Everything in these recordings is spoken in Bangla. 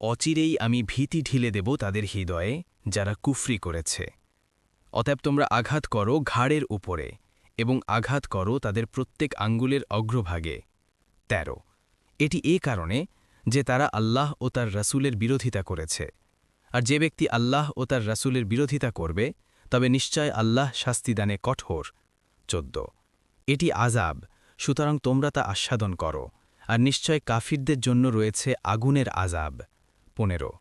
অচিরেই আমি ভীতি ঢিলে দেব তাদের হৃদয়ে, যারা কুফরি করেছে। অতএব তোমরা আঘাত করো ঘাড়ের উপরে, এবং আঘাত করো তাদের প্রত্যেক আঙ্গুলের অগ্রভাগে। ১৩ এটি এ কারণে যে তারা আল্লাহ ও তার রাসূলের বিরোধিতা করেছে। আর যে ব্যক্তি আল্লাহ ও তার রাসূলের বিরোধিতা করবে, তবে নিশ্চয় আল্লাহ শাস্তিদানে কঠোর। ১৪ এটি আযাব, সুতরাং তোমরা তা আস্বাদন করো, আর নিশ্চয় কাফিরদের জন্য রয়েছে আগুনের আযাব। ১৫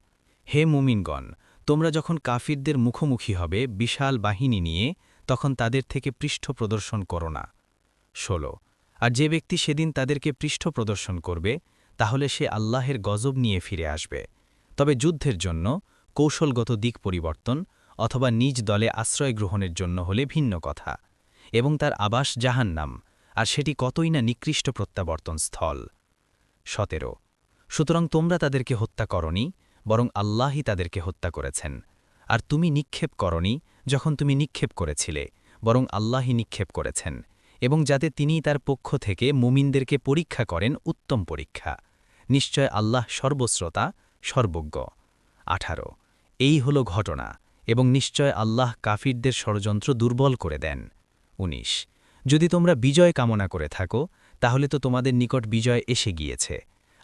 হে মুমিনগণ, তোমরা যখন কাফিরদের মুখোমুখি হবে বিশাল বাহিনী নিয়ে, তখন তাদের থেকে পৃষ্ঠ প্রদর্শন করো না। ১৬ আর যে ব্যক্তি সেদিন তাদেরকে পৃষ্ঠ প্রদর্শন করবে, তাহলে সে আল্লাহের গজব নিয়ে ফিরে আসবে। তবে যুদ্ধের জন্য কৌশলগত দিক পরিবর্তন অথবা নিজ দলে আশ্রয় গ্রহণের জন্য হলে ভিন্ন কথা, এবং তার আবাস জাহান্নাম, আর সেটি কতই না নিকৃষ্ট প্রত্যাবর্তন স্থল। ১৭ সুতরাং তোমরা তাদেরকে হত্যা করনি, বরং আল্লাহই তাদেরকে হত্যা করেছেন। আর তুমি নিক্ষেপ করনি যখন তুমি নিক্ষেপ করেছিলে, বরং আল্লাহই নিক্ষেপ করেছেন, এবং যাতে তিনিই তার পক্ষ থেকে মুমিনদেরকে পরীক্ষা করেন উত্তম পরীক্ষা। নিশ্চয় আল্লাহ সর্বশ্রোতা, সর্বজ্ঞ। ১৮ এই হল ঘটনা, এবং নিশ্চয় আল্লাহ কাফিরদের ষড়যন্ত্র দুর্বল করে দেন। ১৯ যদি তোমরা বিজয় কামনা করে থাকো, তাহলে তো তোমাদের নিকট বিজয় এসে গিয়েছে।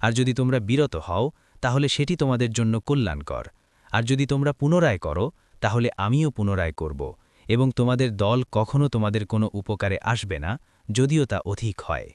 আর যদি তোমরা বিরত হও, তাহলে সেটি তোমাদের জন্য কল্যাণকর। আর যদি তোমরা পুনরায় করো, তাহলে আমিও পুনরায় করব, এবং তোমাদের দল কখনো তোমাদের কোনো উপকারে আসবে না, যদিও তা অধিক হয়।